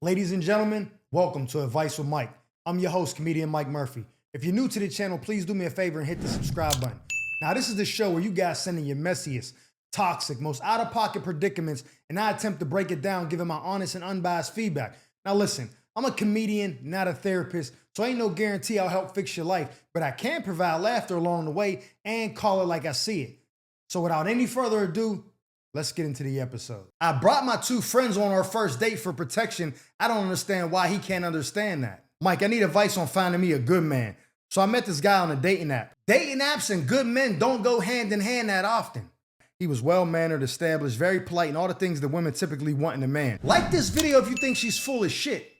Ladies and gentlemen, welcome to Advice with Mike. I'm your host, comedian Mike Murphy. If you're new to the channel, please do me a favor and hit the subscribe button. Now, this is the show where you guys send in your messiest, toxic, most out-of-pocket predicaments, and I attempt to break it down, giving my honest and unbiased feedback. Now, listen, I'm a comedian, not a therapist, so ain't no guarantee I'll help fix your life, but I can provide laughter along the way and call it like I see it. So without any further ado, let's get into the episode. I brought my two friends on our first date for protection. I don't understand why he can't understand that. Mike, I need advice on finding me a good man. So I met this guy on a dating app. Dating apps and good men don't go hand in hand that often. He was well-mannered, established, very polite, and all the things that women typically want in a man. Like this video if you think she's full of shit.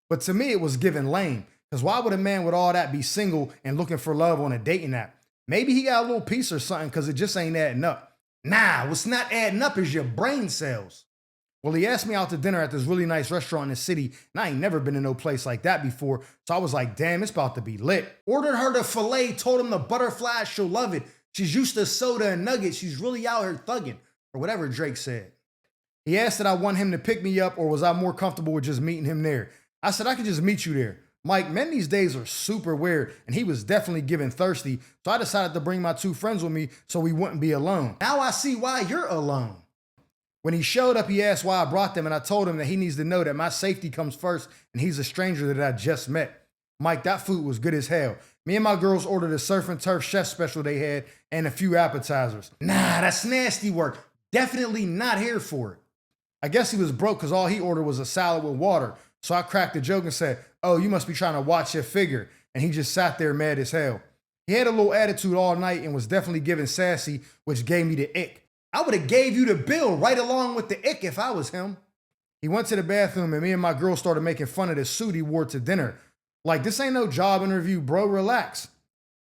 But to me, it was given lame. Because why would a man with all that be single and looking for love on a dating app? Maybe he got a little piece or something because it just ain't adding up. Nah, what's not adding up is your brain cells. Well, he asked me out to dinner at this really nice restaurant in the city, and I ain't never been to no place like that before, so I was like, damn, it's about to be lit. Ordered her the filet, told him the butterfly, she'll love it. She's used to soda and nuggets, she's really out here thugging, or whatever Drake said. He asked that I want him to pick me up, or was I more comfortable with just meeting him there? I said, I could just meet you there. Mike, men these days are super weird, and he was definitely getting thirsty, so I decided to bring my two friends with me so we wouldn't be alone. Now I see why you're alone. When he showed up, he asked why I brought them, and I told him that he needs to know that my safety comes first, and he's a stranger that I just met. Mike, that food was good as hell. Me and my girls ordered a surf and turf chef special they had, and a few appetizers. Nah, that's nasty work. Definitely not here for it. I guess he was broke because all he ordered was a salad with water, so I cracked a joke and said, oh, you must be trying to watch your figure. And he just sat there mad as hell. He had a little attitude all night and was definitely giving sassy, which gave me the ick. I would have gave you the bill right along with the ick if I was him. He went to the bathroom and me and my girl started making fun of the suit he wore to dinner. Like, this ain't no job interview, bro, relax.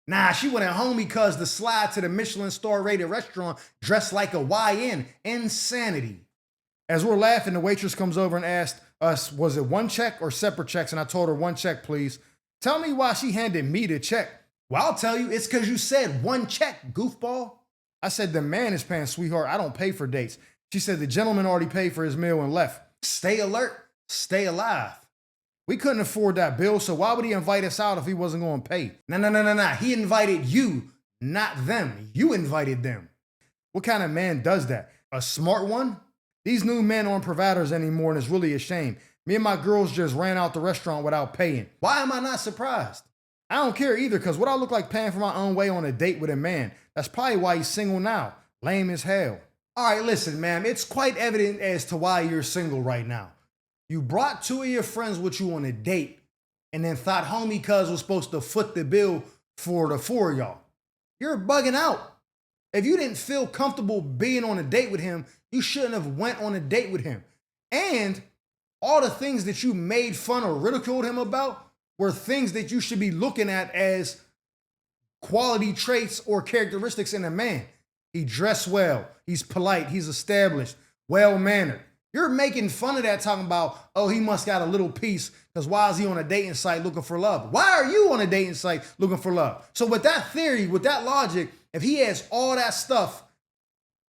Nah, she went at home because the slide to the Michelin star rated restaurant dressed like a YN. Insanity. As we're laughing, the waitress comes over and asked us, was it one check or separate checks? And I told her, one check, please. Tell me why she handed me the check. Well, I'll tell you, it's because you said one check, goofball. I said, the man is paying, sweetheart. I don't pay for dates. She said, the gentleman already paid for his meal and left. Stay alert, stay alive. We couldn't afford that bill, so why would he invite us out if he wasn't going to pay? No. He invited you, not them. You invited them. What kind of man does that? A smart one? These new men aren't providers anymore, and it's really a shame. Me and my girls just ran out the restaurant without paying. Why am I not surprised? I don't care either, because what I look like paying for my own way on a date with a man? That's probably why he's single now. Lame as hell. All right, listen, ma'am. It's quite evident as to why you're single right now. You brought two of your friends with you on a date and then thought homie cuz was supposed to foot the bill for the four of y'all. You're bugging out. If you didn't feel comfortable being on a date with him, you shouldn't have went on a date with him. And all the things that you made fun or ridiculed him about were things that you should be looking at as quality traits or characteristics in a man. He dressed well, he's polite, he's established, well-mannered. You're making fun of that, talking about, oh, he must got a little piece, because why is he on a dating site looking for love? Why are you on a dating site looking for love? So with that theory, with that logic, if he has all that stuff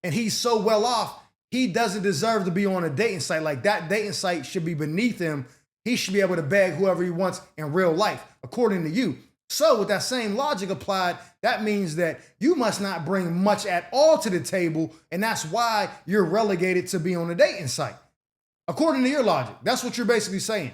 and he's so well off, he doesn't deserve to be on a dating site. Like, that dating site should be beneath him. He should be able to bag whoever he wants in real life, according to you. So with that same logic applied, that means that you must not bring much at all to the table, and that's why you're relegated to be on a dating site. According to your logic, that's what you're basically saying.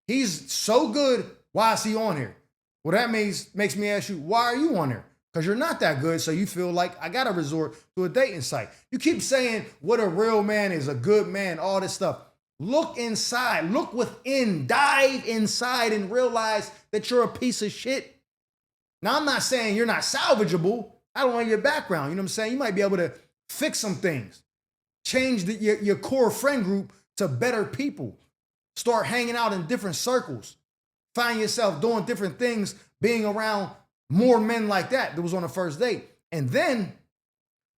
He's so good, why is he on here? Well, that makes me ask you, why are you on here? Because you're not that good, so you feel like I got to resort to a dating site. You keep saying what a real man is, a good man, all this stuff. Look inside, look within, dive inside and realize that you're a piece of shit. Now, I'm not saying you're not salvageable. I don't know your background. You know what I'm saying? You might be able to fix some things. Change your core friend group to better people. Start hanging out in different circles. Find yourself doing different things, being around more men like that was on the first date. And then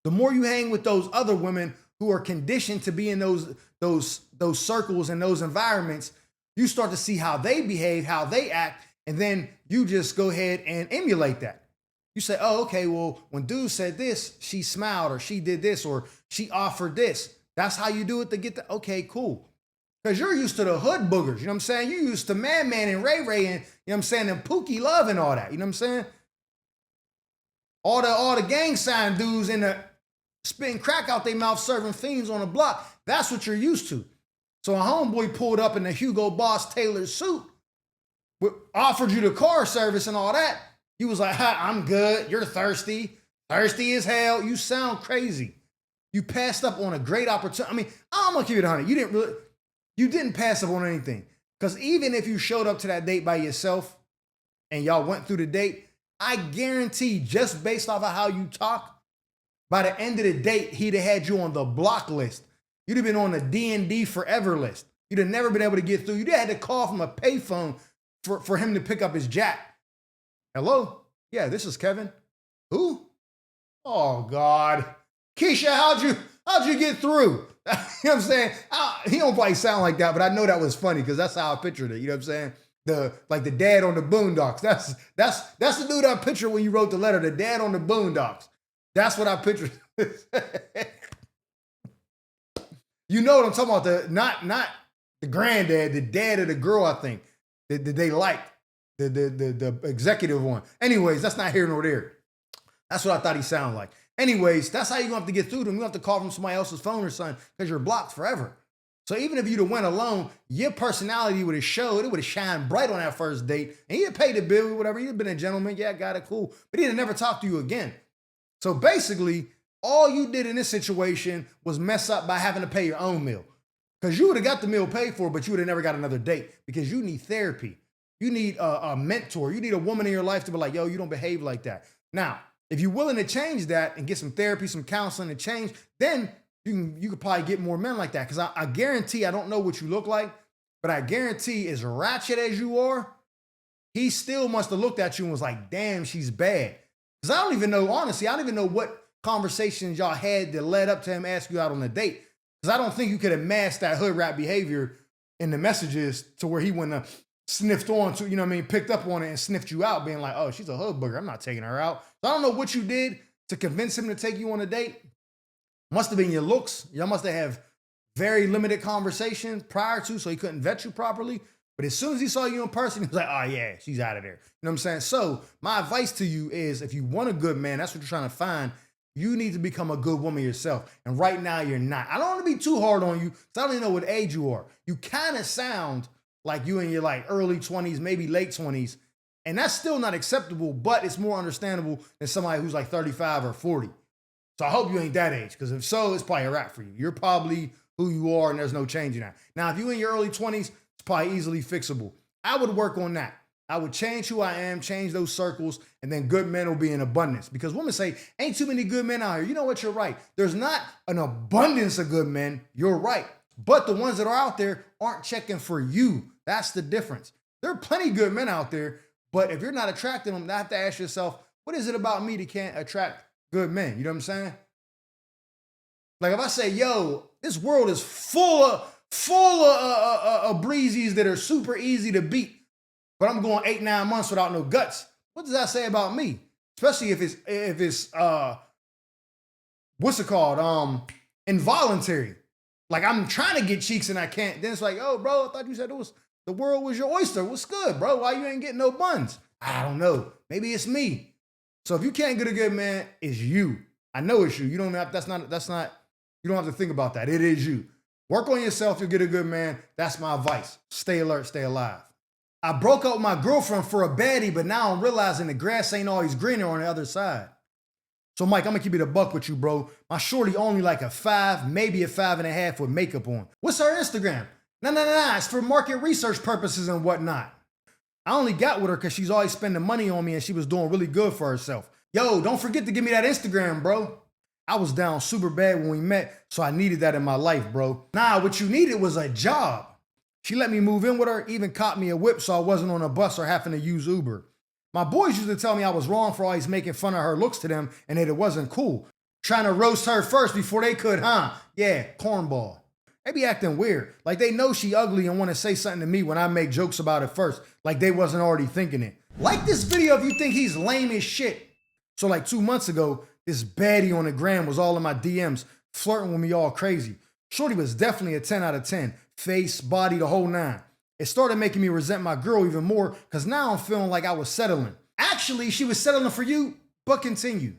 the more you hang with those other women who are conditioned to be in those circles and those environments, you start to see how they behave, how they act, and then you just go ahead and emulate that. You say, oh, okay, well, when dude said this, she smiled, or she did this, or she offered this. That's how you do it to get the, okay, cool. Because you're used to the hood boogers, you know what I'm saying? You used to Man and Ray and, you know what I'm saying, and Pookie Love and all that, you know what I'm saying? All the gang sign dudes in the spitting crack out their mouth serving fiends on the block. That's what you're used to. So a homeboy pulled up in a Hugo Boss tailored suit, offered you the car service and all that. You was like, ha, I'm good. You're thirsty. Thirsty as hell. You sound crazy. You passed up on a great opportunity. I mean, I'm gonna give you the 100. You didn't pass up on anything. Because even if you showed up to that date by yourself and y'all went through the date, I guarantee just based off of how you talk, by the end of the date, he'd have had you on the block list. You'd have been on the D&D forever list. You'd have never been able to get through. You'd have had to call from a payphone for him to pick up his jack. Hello? Yeah, this is Kevin. Who? Oh, God. Keisha, how'd you get through? You know what I'm saying? He don't probably sound like that, but I know that was funny because that's how I pictured it. You know what I'm saying? Like the dad on the Boondocks. That's the dude I pictured when you wrote the letter, the dad on the Boondocks. That's what I pictured. You know what I'm talking about? Not the granddad, the dad of the girl, I think, that they liked. The executive one. Anyways, that's not here nor there. That's what I thought he sounded like. Anyways, that's how you're going to have to get through to him. You have to call from somebody else's phone or something because you're blocked forever. So even if you'd have went alone, your personality would have showed. It would have shined bright on that first date. And he'd have paid the bill or whatever. He'd have been a gentleman. Yeah, got it, cool. But he'd have never talked to you again. So basically, all you did in this situation was mess up by having to pay your own meal. Because you would have got the meal paid for, but you would have never got another date because you need therapy. You need a mentor. You need a woman in your life to be like, yo, you don't behave like that. Now, if you're willing to change that and get some therapy, some counseling to change, then you could probably get more men like that. Because I guarantee, I don't know what you look like, but I guarantee as ratchet as you are, he still must have looked at you and was like, damn, she's bad. Because I don't even know, honestly, I don't even know what conversations y'all had that led up to him asking you out on a date. Because I don't think you could have masked that hood rat behavior in the messages to where he wouldn't have sniffed on to, you know what I mean, picked up on it and sniffed you out being like, oh, she's a hood booger. I'm not taking her out. So I don't know what you did to convince him to take you on a date. Must have been your looks. Y'all must have very limited conversation prior to, so he couldn't vet you properly. But as soon as he saw you in person, he was like, oh yeah, she's out of there. You know what I'm saying? So my advice to you is if you want a good man, that's what you're trying to find, you need to become a good woman yourself. And right now you're not. I don't want to be too hard on you because I don't even know what age you are. You kind of sound like you in your like early 20s, maybe late 20s. And that's still not acceptable, but it's more understandable than somebody who's like 35 or 40. So I hope you ain't that age, because if so, it's probably a wrap for you. You're probably who you are and there's no changing that. Now, if you're in your early 20s, it's probably easily fixable. I would work on that. I would change who I am, change those circles, and then good men will be in abundance. Because women say, ain't too many good men out here. You know what? You're right. There's not an abundance of good men. You're right. But the ones that are out there aren't checking for you. That's the difference. There are plenty of good men out there, but if you're not attracting them, you have to ask yourself, what is it about me that can't attract good men? You know what I'm saying? Like if I say, yo, this world is full of breezies that are super easy to beat, but I'm going 8-9 months without no guts. What does that say about me? Especially if it's what's it called? Involuntary. Like I'm trying to get cheeks and I can't. Then it's like, oh, bro, I thought you said the world was your oyster. What's good, bro? Why you ain't getting no buns? I don't know. Maybe it's me. So if you can't get a good man, it's you. I know it's you. You don't have, that's not, you don't have to think about that. It is you. Work on yourself, you'll get a good man. That's my advice. Stay alert, stay alive. I broke up with my girlfriend for a baddie, but now I'm realizing the grass ain't always greener on the other side. So Mike, I'm gonna keep it a buck with you, bro. My shorty only like a 5, maybe a 5.5 with makeup on. What's her Instagram? No, it's for market research purposes and whatnot. I only got with her because she's always spending money on me and she was doing really good for herself. Yo, don't forget to give me that Instagram, bro. I was down super bad when we met, so I needed that in my life, bro. Nah, what you needed was a job. She let me move in with her, even caught me a whip so I wasn't on a bus or having to use Uber. My boys used to tell me I was wrong for always making fun of her looks to them and that it wasn't cool. Trying to roast her first before they could, huh? Yeah, cornball. They be acting weird. Like they know she ugly and want to say something to me when I make jokes about it first. Like they wasn't already thinking it. Like this video if you think he's lame as shit. So like 2 months ago, this baddie on the gram was all in my DMs, flirting with me all crazy. Shorty was definitely a 10 out of 10. face, body, the whole nine. It started making me resent my girl even more because now I'm feeling like I was settling. Actually, she was settling for you, but continue.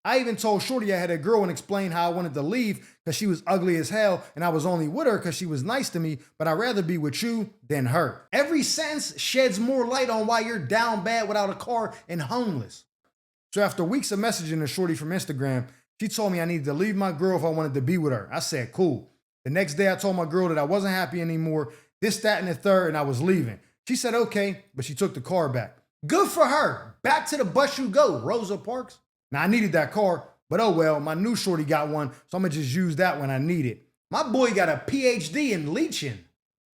I even told Shorty I had a girl and explained how I wanted to leave because she was ugly as hell and I was only with her because she was nice to me, but I'd rather be with you than her. Every sentence sheds more light on why you're down bad without a car and homeless. So after weeks of messaging the Shorty from Instagram, she told me I needed to leave my girl if I wanted to be with her. I said, cool. The next day I told my girl that I wasn't happy anymore, this, that, and the third, and I was leaving. She said, okay, but she took the car back. Good for her. Back to the bus you go, Rosa Parks. Now, I needed that car, but oh well, my new Shorty got one, so I'm gonna just use that when I need it. My boy got a PhD in leeching.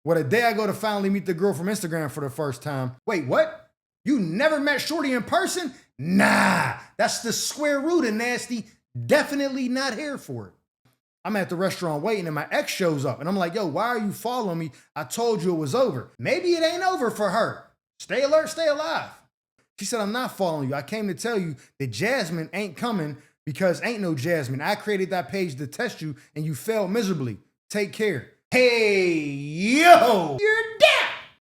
Well, the day I go to finally meet the girl from Instagram for the first time. Wait, what? You never met Shorty in person? Nah, that's the square root of nasty. Definitely not here for it. I'm at the restaurant waiting and my ex shows up and I'm like, yo, why are you following me? I told you it was over. Maybe it ain't over for her. Stay alert, stay alive. She said, I'm not following you. I came to tell you that Jasmine ain't coming because ain't no Jasmine. I created that page to test you and you failed miserably. Take care. Hey, yo, you're down.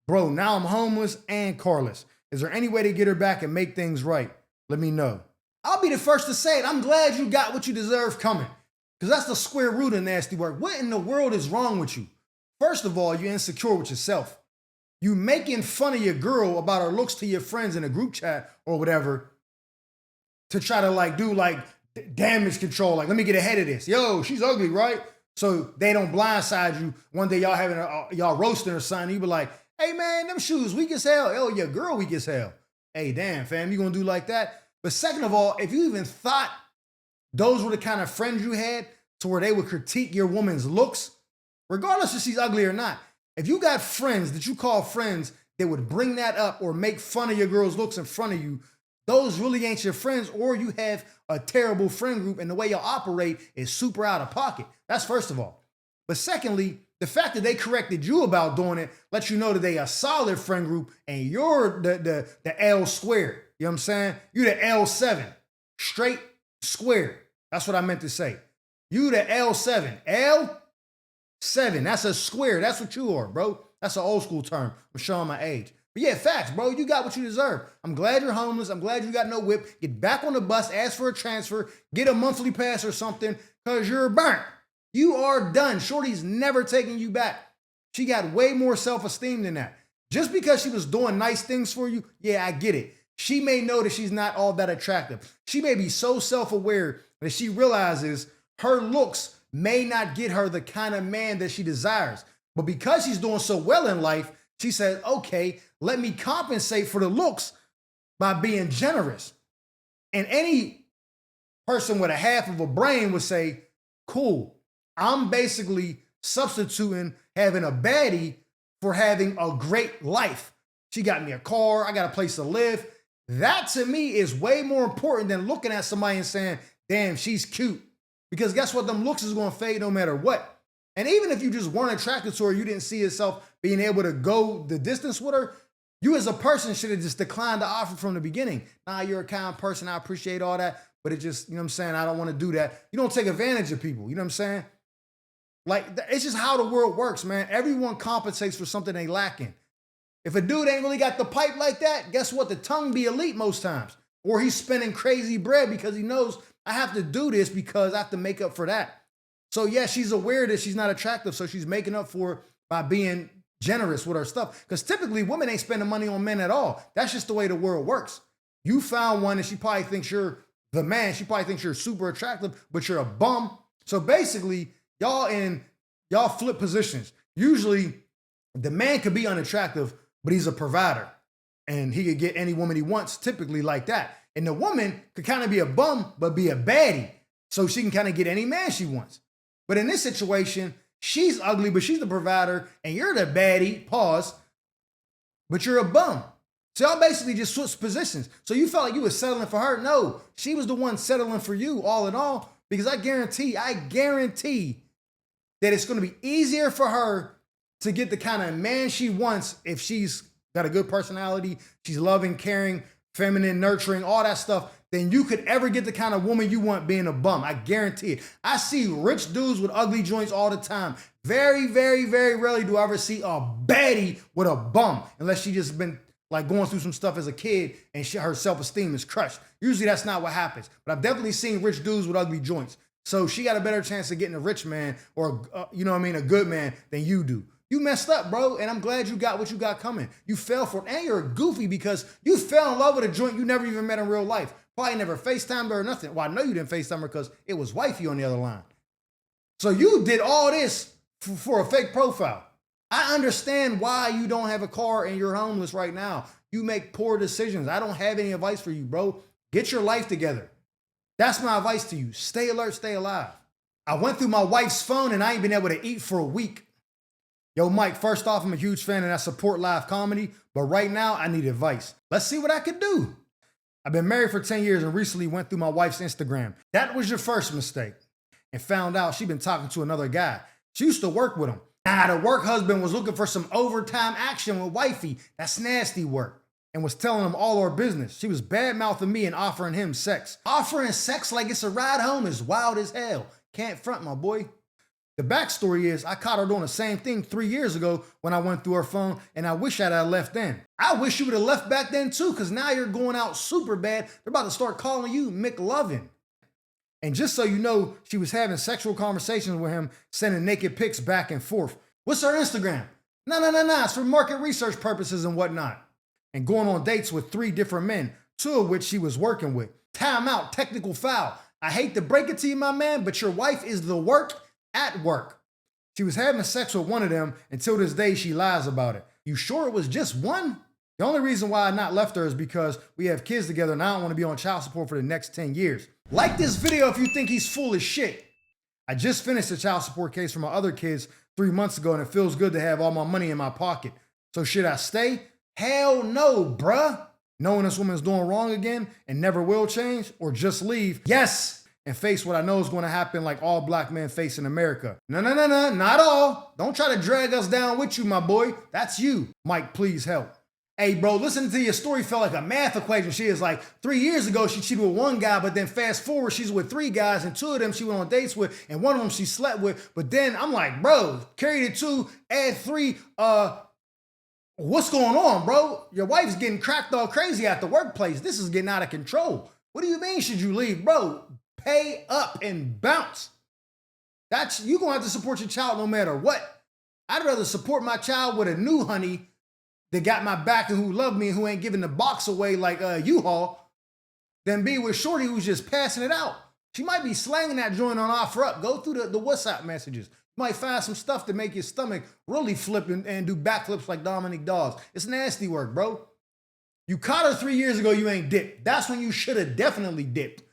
Bro, now I'm homeless and carless. Is there any way to get her back and make things right? Let me know. I'll be the first to say it. I'm glad you got what you deserve coming. Because that's the square root of nasty work. What in the world is wrong with you? First of all, you're insecure with yourself. You making fun of your girl about her looks to your friends in a group chat or whatever to try to do damage control. Like, let me get ahead of this. Yo, she's ugly, right? So they don't blindside you. One day y'all roasting or something. You be like, hey man, them shoes weak as hell. Yo, your girl weak as hell. Hey, damn fam, you gonna do like that? But second of all, if you even thought those were the kind of friends you had to where they would critique your woman's looks, regardless if she's ugly or not. If you got friends that you call friends that would bring that up or make fun of your girl's looks in front of you, those really ain't your friends, or you have a terrible friend group and the way y'all operate is super out of pocket. That's first of all. But secondly, the fact that they corrected you about doing it lets you know that they a solid friend group and you're the L squared. You know what I'm saying? You the L7, straight squared. That's what I meant to say. You the L7. L7, that's a square. That's what you are, bro. That's an old school term. I'm showing my age. But yeah, facts, bro. You got what you deserve. I'm glad you're homeless. I'm glad you got no whip. Get back on the bus, ask for a transfer, get a monthly pass or something, because you're burnt. You are done. Shorty's never taking you back. She got way more self-esteem than that. Just because she was doing nice things for you, yeah, I get it. She may know that she's not all that attractive. She may be so self-aware that she realizes her looks may not get her the kind of man that she desires. But because she's doing so well in life, she said, okay, let me compensate for the looks by being generous. And any person with a half of a brain would say, cool, I'm basically substituting having a baddie for having a great life. She got me a car, I got a place to live. That to me is way more important than looking at somebody and saying, damn, she's cute. Because guess what? Them looks is going to fade no matter what. And even if you just weren't attracted to her, you didn't see yourself being able to go the distance with her, you as a person should have just declined the offer from the beginning. Nah, you're a kind person. I appreciate all that. But it just, you know what I'm saying? I don't want to do that. You don't take advantage of people. You know what I'm saying? Like, it's just how the world works, man. Everyone compensates for something they lacking. If a dude ain't really got the pipe like that, guess what? The tongue be elite most times. Or he's spending crazy bread because he knows I have to do this because I have to make up for that. So yeah, she's aware that she's not attractive, so she's making up for it by being generous with her stuff. Because typically women ain't spending money on men at all. That's just the way the world works. You found one and she probably thinks you're the man. She probably thinks you're super attractive, but you're a bum. So basically, y'all flip positions. Usually the man could be unattractive, but he's a provider. And he could get any woman he wants, typically like that. And the woman could kind of be a bum, but be a baddie. So she can kind of get any man she wants. But in this situation, she's ugly, but she's the provider, and you're the baddie, pause, but you're a bum. So y'all basically just switched positions. So you felt like you were settling for her? No, she was the one settling for you all in all, because I guarantee that it's going to be easier for her to get the kind of man she wants if she's got a good personality, she's loving, caring, feminine, nurturing, all that stuff, than you could ever get the kind of woman you want being a bum. I guarantee it. I see rich dudes with ugly joints all the time. Very, very, very rarely do I ever see a baddie with a bum, unless she just been like going through some stuff as a kid and her self-esteem is crushed. Usually that's not what happens. But I've definitely seen rich dudes with ugly joints. So she got a better chance of getting a rich man or, you know what I mean, a good man than you do. You messed up, bro, and I'm glad you got what you got coming. You fell for it, and you're a goofy because you fell in love with a joint you never even met in real life. Probably never FaceTimed her or nothing. Well, I know you didn't FaceTime her because it was wifey on the other line. So you did all this for a fake profile. I understand why you don't have a car and you're homeless right now. You make poor decisions. I don't have any advice for you, bro. Get your life together. That's my advice to you. Stay alert, stay alive. I went through my wife's phone and I ain't been able to eat for a week. Yo, Mike, first off, I'm a huge fan and I support live comedy, but right now I need advice. Let's see what I could do. I've been married for 10 years and recently went through my wife's Instagram. That was your first mistake. And found out she'd been talking to another guy. She used to work with him. Now, the work husband was looking for some overtime action with wifey. That's nasty work. And was telling him all our business. She was bad-mouthing me and offering him sex. Offering sex like it's a ride home is wild as hell. Can't front, my boy. The backstory is I caught her doing the same thing 3 years ago when I went through her phone, and I wish I'd have left then. I wish you would have left back then too, because now you're going out super bad. They're about to start calling you McLovin. And just so you know, she was having sexual conversations with him, sending naked pics back and forth. What's her Instagram? No. It's for market research purposes and whatnot. And going on dates with 3 different men, 2 of which she was working with. Time out, technical foul. I hate to break it to you, my man, but your wife is the work at work. She was having sex with one of them until this day she lies about it. You sure it was just one? The only reason why I not left her is because we have kids together and I don't want to be on child support for the next 10 years. Like this video if you think he's full of shit. I just finished a child support case for my other kids 3 months ago and it feels good to have all my money in my pocket. So should I stay? Hell no, bruh. Knowing this woman's doing wrong again and never will change, or just leave? Yes, and face what I know is going to happen like all black men face in America. No, not all. Don't try to drag us down with you, my boy. That's you. Mike, please help. Hey, bro, listening to your story felt like a math equation. She is like 3 years ago, she cheated with one guy, but then fast forward, she's with 3 guys, and 2 of them she went on dates with, and 1 of them she slept with. But then I'm like, bro, carry the 2, add 3, what's going on, bro? Your wife's getting cracked all crazy at the workplace. This is getting out of control. What do you mean should you leave? Bro, pay up and bounce. You're going to have to support your child no matter what. I'd rather support my child with a new honey that got my back and who loved me and who ain't giving the box away like U-Haul than be with shorty who's just passing it out. She might be slanging that joint on offer up. Go through the WhatsApp messages. You might find some stuff to make your stomach really flip and do backflips like Dominic Dawes. It's nasty work, bro. You caught her 3 years ago, you ain't dipped. That's when you should have definitely dipped.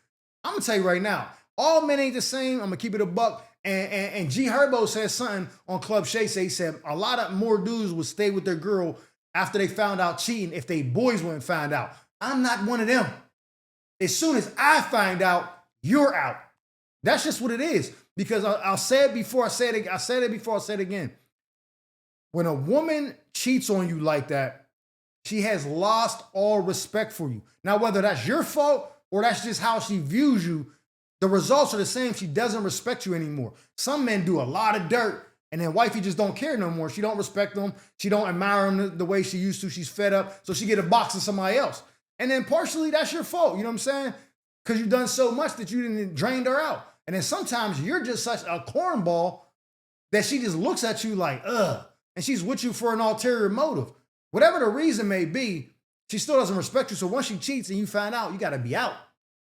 I'm going to tell you right now, all men ain't the same. I'm going to keep it a buck. And G Herbo said something on Club Shay. He said a lot of more dudes would stay with their girl after they found out cheating if they boys wouldn't find out. I'm not one of them. As soon as I find out, you're out. That's just what it is. Because I'll say it before I say it. I said it before I say it again. When a woman cheats on you like that, she has lost all respect for you. Now, whether that's your fault or that's just how she views you, the results are the same. She doesn't respect you anymore. Some men do a lot of dirt, and then wifey just don't care no more. She don't respect them. She don't admire them the way she used to. She's fed up, so she get a box of somebody else. And then partially that's your fault. You know what I'm saying? Because you've done so much that you didn't drain her out. And then sometimes you're just such a cornball that she just looks at you like, ugh, and she's with you for an ulterior motive. Whatever the reason may be, she still doesn't respect you. So once she cheats and you find out, you got to be out.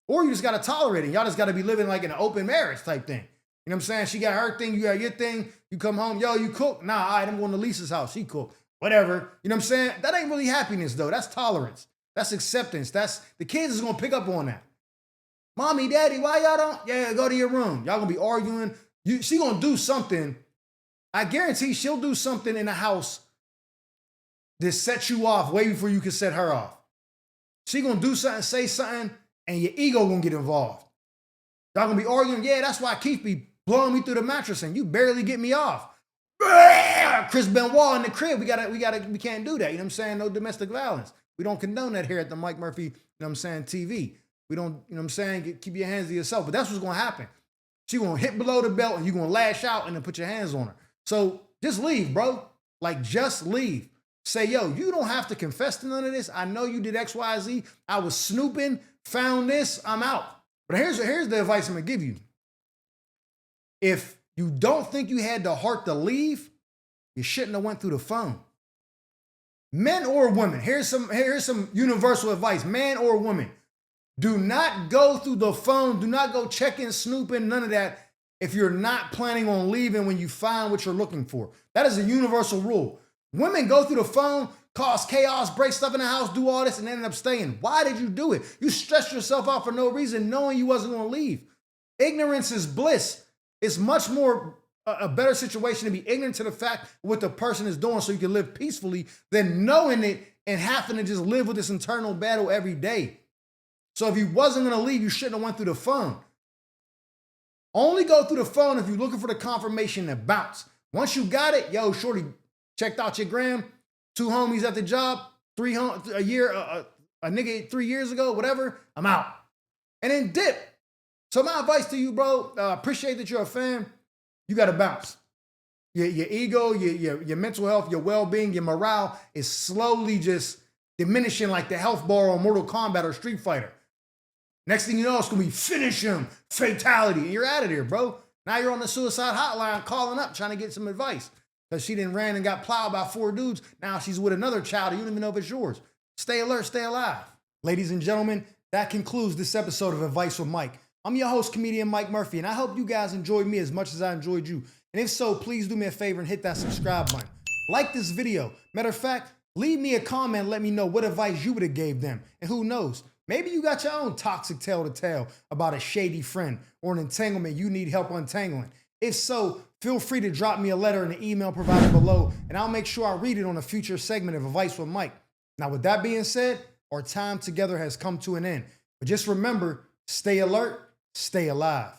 Or you just got to tolerate it. Y'all just got to be living like in an open marriage type thing. You know what I'm saying? She got her thing, you got your thing. You come home, yo, you cook? Nah, all right, I'm going to Lisa's house. She cook. Whatever. You know what I'm saying? That ain't really happiness, though. That's tolerance. That's acceptance. The kids is going to pick up on that. Mommy, daddy, why y'all don't? Yeah, go to your room. Y'all going to be arguing. She going to do something. I guarantee she'll do something in the house that sets you off way before you can set her off. She going to do something, say something, and your ego going to get involved. Y'all going to be arguing. Yeah, that's why Keith be blowing me through the mattress and you barely get me off. Chris Benoit in the crib. We can't do that. You know what I'm saying? No domestic violence. We don't condone that here at the Mike Murphy, you know what I'm saying, TV. We don't, you know what I'm saying? Keep your hands to yourself. But that's what's going to happen. She going to hit below the belt and you're going to lash out and then put your hands on her. So just leave, bro. Like, just leave. Say, yo, you don't have to confess to none of this. I know you did X, Y, Z. I was snooping, found this, I'm out. But here's the advice I'm going to give you. If you don't think you had the heart to leave, you shouldn't have went through the phone. Men or women, here's some universal advice, man or woman. Do not go through the phone. Do not go checking, snooping, none of that if you're not planning on leaving when you find what you're looking for. That is a universal rule. Women go through the phone, cause chaos, break stuff in the house, do all this, and end up staying. Why did you do it? You stressed yourself out for no reason, knowing you wasn't going to leave. Ignorance is bliss. It's much more a better situation to be ignorant to the fact of what the person is doing so you can live peacefully than knowing it and having to just live with this internal battle every day. So if you wasn't going to leave, you shouldn't have went through the phone. Only go through the phone if you're looking for the confirmation to bounce. Once you got it, yo, shorty, checked out your gram, 2 homies at the job, a nigga 3 years ago, whatever, I'm out. And then dip. So my advice to you, bro, appreciate that you're a fan. You got to bounce. Your ego, your mental health, your well-being, your morale is slowly just diminishing like the health bar on Mortal Kombat or Street Fighter. Next thing you know, it's going to be finish him, fatality. And you're out of here, bro. Now you're on the suicide hotline calling up, trying to get some advice. Because she done ran and got plowed by 4 dudes. Now she's with another child. You don't even know if it's yours. Stay alert, stay alive. Ladies and gentlemen, that concludes this episode of Advice with Mike. I'm your host, comedian Mike Murphy, and I hope you guys enjoyed me as much as I enjoyed you. And if so, please do me a favor and hit that subscribe button. Like this video. Matter of fact, leave me a comment and let me know what advice you would have gave them. And who knows, maybe you got your own toxic tale to tell about a shady friend or an entanglement you need help untangling. If so, feel free to drop me a letter in the email provided below, and I'll make sure I read it on a future segment of Advice with Mike. Now, with that being said, our time together has come to an end. But just remember, stay alert, stay alive.